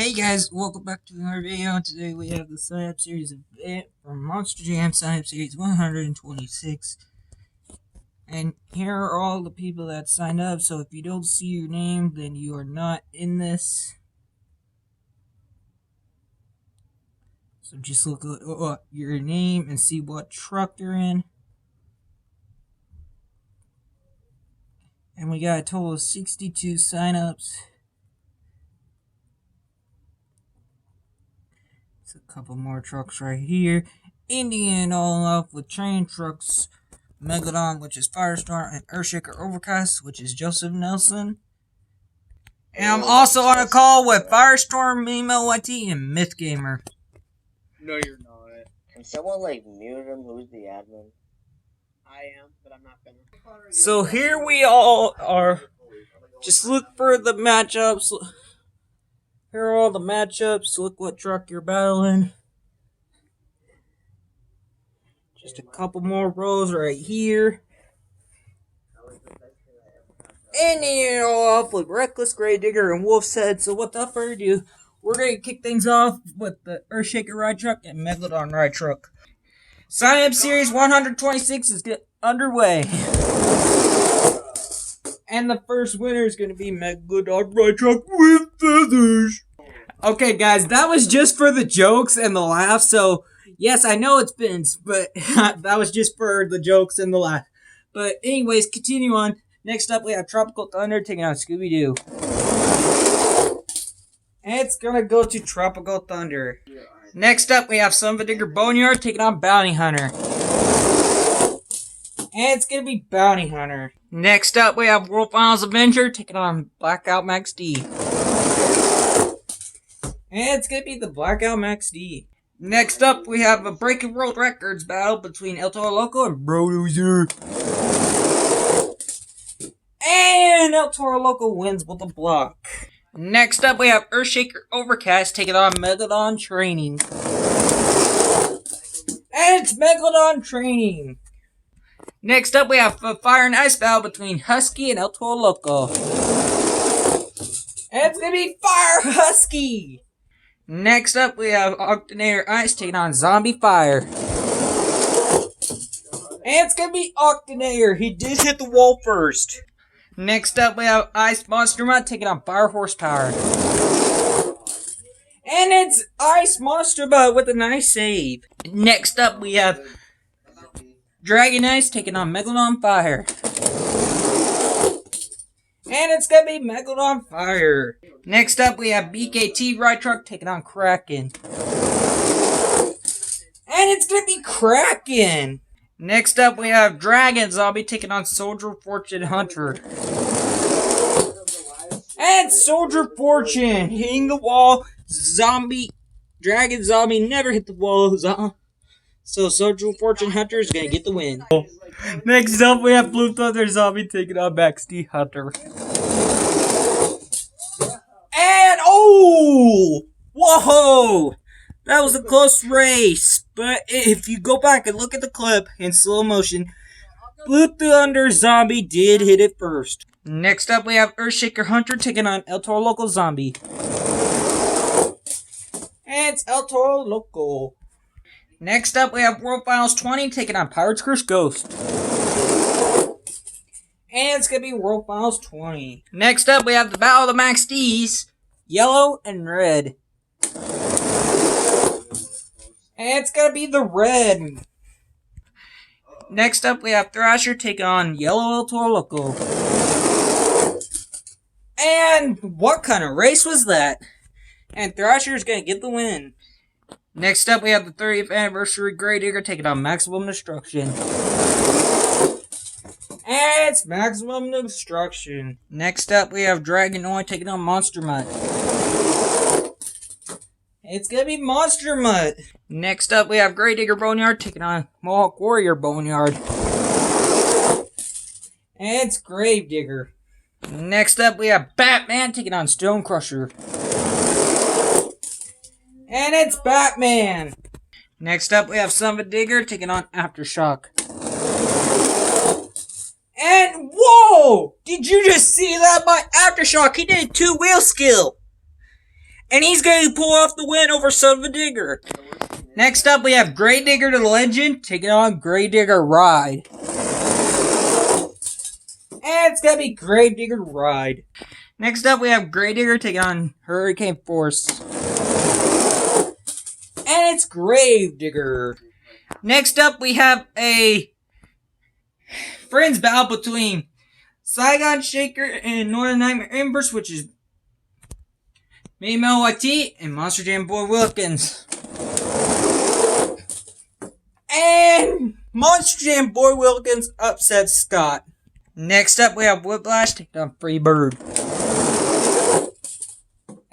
Hey guys, welcome back to another video. Today we have the sign up series event from Monster Jam sign up series 126. And here are all the people that signed up. So if you don't see your name, then you are not in this. So just look at your name and see what truck you're in. And we got a total of 62 signups. A couple more trucks right here. Indian all off with train trucks. Megalodon, which is Firestorm, and Earthshaker Overcast, which is Joseph Nelson. And I'm also on a call with Firestorm, Mimo YT, and Myth Gamer. No, you're not. Can someone mute him? Who's the admin? I am, but I'm not gonna. So here we all are. Just look for the matchups. Here are all the matchups. Look what truck you're battling. Just a couple more rows right here. And you're all off with Reckless, Gravedigger, and Wolf's Head. So without further ado, we're going to kick things off with the Earthshaker Ride Truck and Megalodon Ride Truck. Sign Up Series 126 is underway. And the first winner is going to be Megalodon Ride Truck with feathers. Okay, guys, that was just for the jokes and the laughs. So, yes, I know it's Vince, but that was just for the jokes and the laugh. But anyways, continue on. Next up, we have Tropical Thunder taking on Scooby-Doo. And it's going to go to Tropical Thunder. Next up, we have Son of a Digger Boneyard taking on Bounty Hunter. And it's going to be Bounty Hunter. Next up, we have World Finals Avenger taking on Blackout Max D. And it's going to be the Blackout Max D. Next up, we have a Breaking World Records battle between El Toro Loco and Brodozer. And El Toro Loco wins with a block. Next up, we have Earthshaker Overcast taking on Megalodon Training. And it's Megalodon Training. Next up, we have a Fire and Ice battle between Husky and El Toro Loco. And it's going to be Fire Husky. Next up, we have Octanator Ice taking on Zombie Fire. And it's going to be Octanator. He did hit the wall first. Next up, we have Ice Monster Mutt taking on Fire Horsepower. And it's Ice Monster Mutt with a nice save. Next up, we have Dragon Ice taking on Megalodon Fire. And it's going to be Megalodon Fire. Next up, we have BKT Ride Truck taking on Kraken. And it's going to be Kraken. Next up, we have Dragon Zombie taking on Soldier Fortune Hunter. And Soldier Fortune hitting the wall. Dragon Zombie never hit the wall. So Soldier Fortune Hunter is going to get the win. Next up, we have Blue Thunder Zombie taking on Max D Hunter. And, oh! Whoa! That was a close race. But if you go back and look at the clip in slow motion, Blue Thunder Zombie did hit it first. Next up, we have Earthshaker Hunter taking on El Toro Loco Zombie. And it's El Toro Loco. Next up, we have World Finals 20 taking on Pirates Curse Ghost. And it's going to be World Finals 20. Next up, we have the Battle of the Max D's, Yellow and Red. And it's going to be the Red. Next up, we have Thrasher taking on Yellow El Toro Loco. And what kind of race was that? And Thrasher is going to get the win. Next up, we have the 30th Anniversary Gravedigger taking on Maximum Destruction. And it's Maximum Destruction. Next up, we have Dragonoid taking on Monster Mutt. It's gonna be Monster Mutt. Next up, we have Gravedigger Boneyard taking on Mohawk Warrior Boneyard. And it's Gravedigger. Next up, we have Batman taking on Stone Crusher. And it's Batman. Next up, we have Son of a Digger taking on Aftershock. And whoa! Did you just see that by Aftershock? He did a two-wheel skill. And he's going to pull off the win over Son of a Digger. Next up, we have Gravedigger the Legend taking on Gravedigger Ride. And it's going to be Gravedigger Ride. Next up, we have Gravedigger taking on Hurricane Force. And it's Gravedigger. Next up, we have a friends battle between Saigon Shaker and Northern Nightmare Embers, which is me, Mel YT, and Monster Jam Boy Wilkins. And Monster Jam Boy Wilkins upsets Scott. Next up, we have Whiplash taking on Freebird.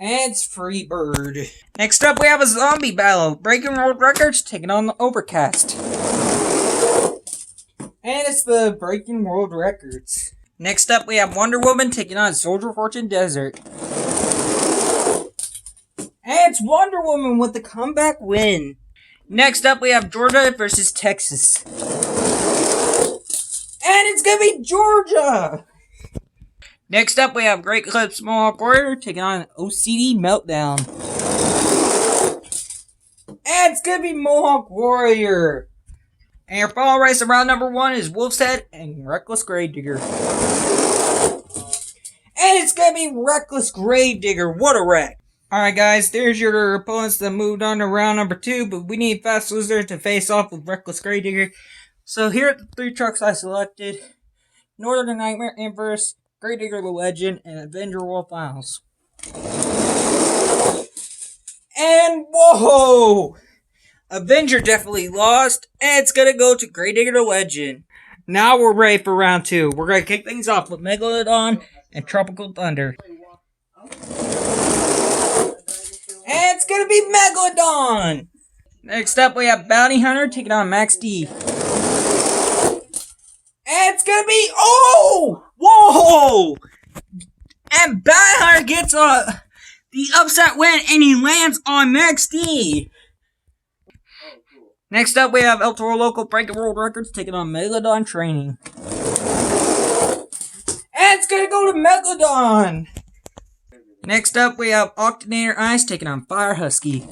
And it's Freebird. Next up, we have a zombie battle. Breaking World Records taking on the Overcast. And it's the Breaking World Records. Next up, we have Wonder Woman taking on Soldier Fortune Desert. And it's Wonder Woman with the comeback win. Next up, we have Georgia versus Texas. And it's gonna be Georgia! Next up, we have Great Clips Mohawk Warrior taking on OCD Meltdown. And it's gonna be Mohawk Warrior. And your final race of round number 1 is Wolf's Head and Reckless Gravedigger. And it's gonna be Reckless Gravedigger. What a wreck. Alright guys, there's your opponents that moved on to round number 2, but we need Fast Loser to face off with Reckless Gravedigger. So here are the 3 trucks I selected. Northern Nightmare Inverse, Gravedigger the Legend, and Avenger Wolf Isles. And whoa! Avenger definitely lost, and it's gonna go to Gravedigger the Legend. Now we're ready for round 2. We're gonna kick things off with Megalodon and Tropical Thunder. And it's gonna be Megalodon! Next up, we have Bounty Hunter taking on Max D. And it's gonna be, oh! Whoa! And Bounty Hunter gets the upset win, and he lands on Max D. Next up, we have El Toro Loco Breaking World Records taking on Megalodon Training. And it's gonna go to Megalodon! Next up, we have Octanator Ice taking on Fire Husky.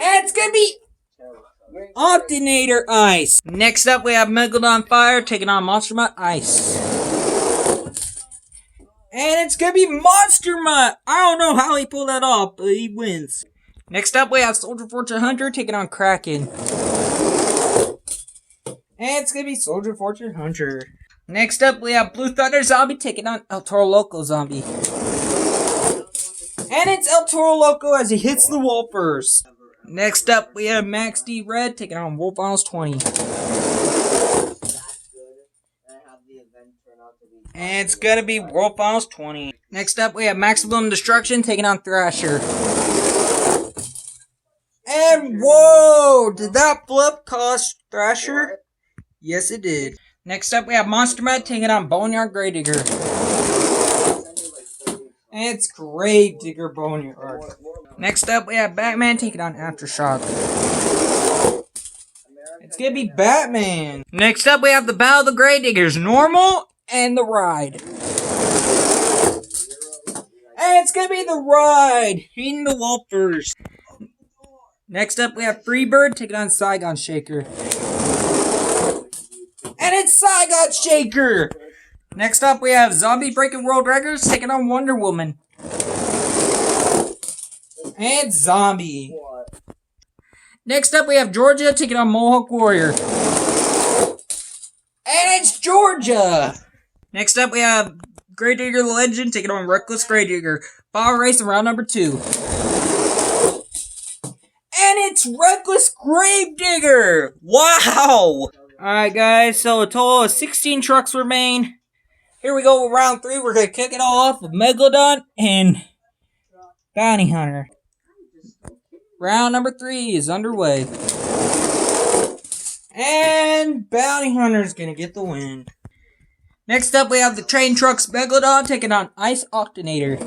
And it's gonna be Octanator Ice. Next up, we have Megalodon Fire taking on Monster Mutt Ice. And it's gonna be Monster Mutt. I don't know how he pulled that off, but he wins. Next up, we have Soldier Fortune Hunter taking on Kraken. And it's gonna be Soldier Fortune Hunter. Next up, we have Blue Thunder Zombie taking on El Toro Loco Zombie. And it's El Toro Loco as he hits the wall first. Next up, we have Max D Red taking on Wolf Isles 20. And it's gonna be Wolf Isles 20. Next up, we have Maximum Destruction taking on Thrasher. And whoa! Did that flip cost Thrasher? Yes, it did. Next up, we have Monster Mutt taking on Boneyard Gravedigger. And it's Gravedigger Boneyard. Next up, we have Batman taking on Aftershock. It's gonna be Batman. Next up, we have the Battle of the Gravediggers, Normal and the Ride. And it's gonna be the Ride, hitting the wall first. Next up, we have Freebird taking on Saigon Shaker. And it's Saigon Shaker! Next up, we have Zombie Breaking World Records taking on Wonder Woman. And Zombie. Next up, we have Georgia taking on Mohawk Warrior. And it's Georgia! Next up, we have Gravedigger the Legend taking on Reckless Gravedigger. Final race in round number 2. And it's Reckless Gravedigger! Wow! Alright guys, so a total of 16 trucks remain. Here we go with round 3. We're going to kick it all off with Megalodon and Bounty Hunter. Round number 3 is underway. And Bounty Hunter's going to get the win. Next up, we have the train trucks Megalodon taking on Ice Octanator.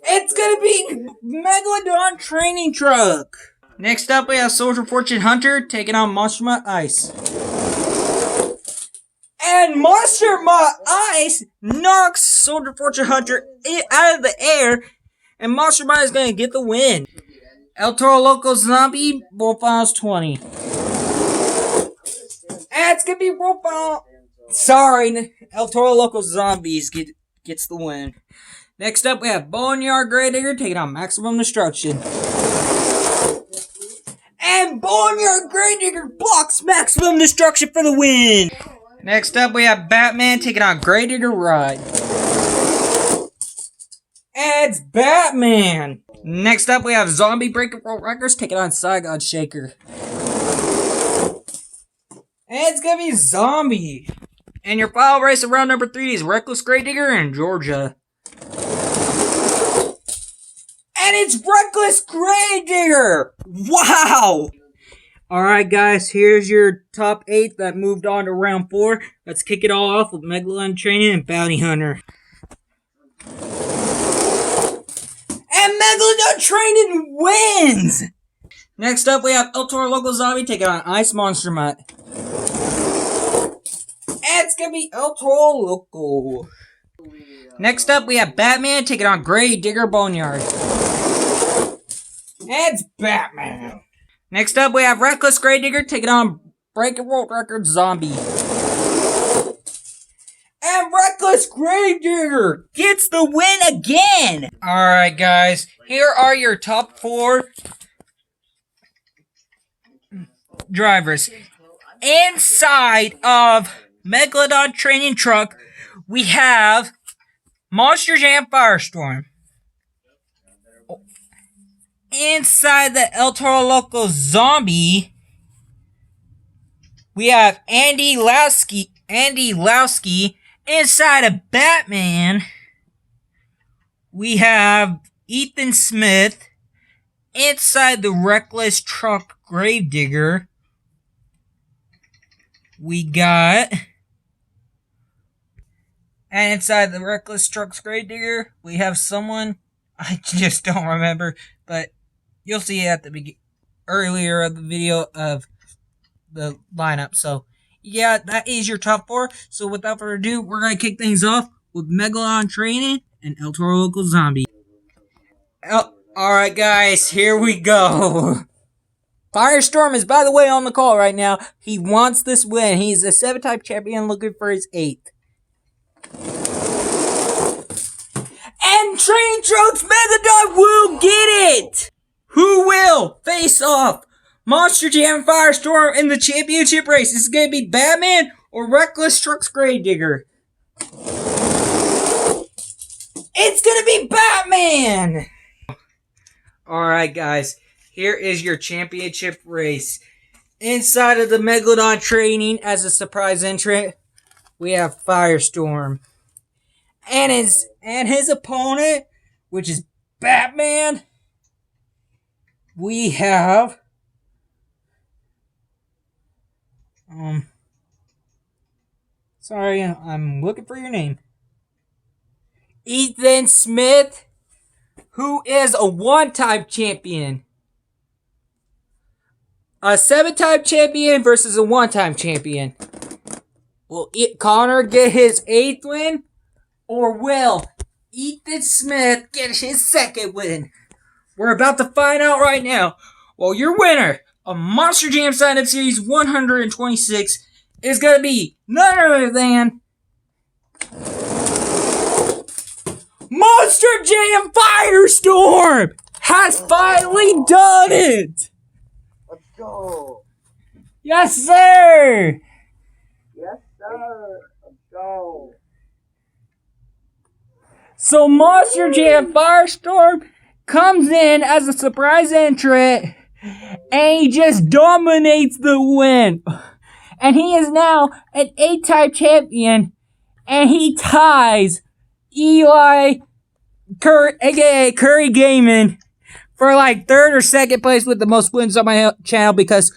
It's going to be Megalodon Training Truck. Next up, we have Soldier Fortune Hunter taking on Monster Mutt Ice. And And Monster Ice knocks Soldier Fortune Hunter out of the air. And Monster Mine is going to get the win. El Toro Loco Zombie, World Finals 20. And it's going to be World Finals. Sorry, El Toro Loco Zombies gets the win. Next up, we have Boneyard Gravedigger taking on Maximum Destruction. And Boneyard Gravedigger blocks Maximum Destruction for the win. Next up, we have Batman taking on Gravedigger Ride. And it's Batman. Next up, we have Zombie Breaker World Records taking on Saigon Shaker. And it's gonna be Zombie. And your final race of round number 3 is Reckless Gravedigger in Georgia. And it's Reckless Gravedigger! Wow! Alright guys, here's your top 8 that moved on to round 4. Let's kick it all off with Megalon Training and Bounty Hunter. And Megalodon Training wins! Next up, we have El Toro Loco Zombie taking on Ice Monster Mutt. And it's gonna be El Toro Loco. Next up, we have Batman taking on Gravedigger Boneyard. And it's Batman. Next up, we have Reckless Gravedigger taking on Breaking World Record Zombie. And Reckless Gravedigger gets the win again! Alright guys, here are your top 4 drivers. Inside of Megalodon Training Truck, we have Monster Jam Firestorm. Inside the El Toro Loco Zombie, we have Andy Lowski. Inside of Batman, we have Ethan Smith. Inside the Reckless Truck Gravedigger, we got... And inside the Reckless Trucks Gravedigger, we have someone I just don't remember, but you'll see it at the earlier of the video of the lineup. So, yeah, that is your top 4. So, without further ado, we're going to kick things off with Megalon Training and El Toro Loco Zombie. Alright, guys, here we go. Firestorm is, by the way, on the call right now. He wants this win. He's a 7-time champion looking for his 8th. And Train Trucks Megalodon will get it! Who will face off Monster Jam Firestorm in the championship race? Is it going to be Batman or Reckless Trucks Gravedigger? It's going to be Batman! Alright guys, here is your championship race. Inside of the Megalodon Training as a surprise entrant, we have Firestorm. And his opponent, which is Batman, we have sorry, I'm looking for your name. Ethan Smith, who is a 1-time champion. A 7-time champion versus a 1-time champion. Will Connor get his 8th win? Or will Ethan Smith get his 2nd win? We're about to find out right now. Well, your winner of Monster Jam Sign-Up Series 126 is going to be none other than Monster Jam Firestorm has finally done it! Let's go. Yes, sir! Yes, sir. Let's go. So Monster Jam Firestorm comes in as a surprise entrant, and he just dominates the win. And he is now an 8-time champion, and he ties Eli Curry, aka Curry Gaming, for like 3rd or 2nd place with the most wins on my channel, because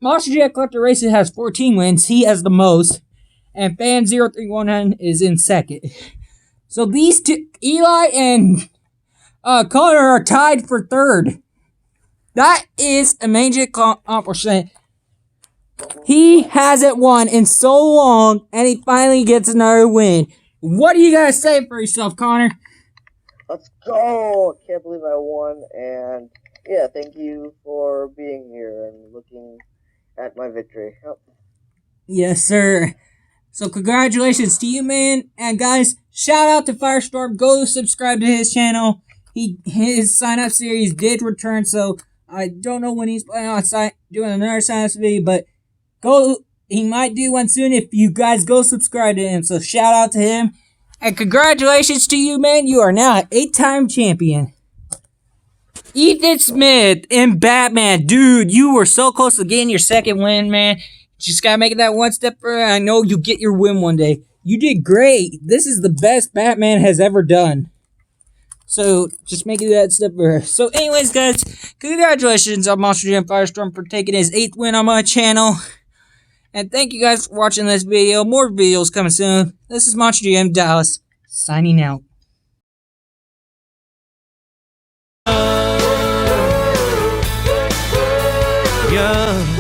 Monster Jam Collector Racing has 14 wins. He has the most. And Fan0319 is in 2nd. So these two, Eli and Connor, are tied for 3rd. That is a major accomplishment. He hasn't won in so long, and he finally gets another win. What do you guys say for yourself, Connor? Let's go! I can't believe I won, and yeah, thank you for being here and looking at my victory. Yep. Yes, sir. So congratulations to you, man. And guys, shout out to Firestorm. Go subscribe to his channel. His sign-up series did return, so I don't know when he's planning on doing another sign-up video, but he might do one soon if you guys go subscribe to him. So shout out to him. And congratulations to you, man. You are now an 8-time champion. Ethan Smith in Batman. Dude, you were so close to getting your second win, man. Just gotta make it that one step further. I know you'll get your win one day. You did great. This is the best Batman has ever done. So, just make it that step further. So, anyways, guys, congratulations on Monster Jam Firestorm for taking his 8th win on my channel. And thank you guys for watching this video. More videos coming soon. This is Monster Jam Dallas, signing out. Yeah.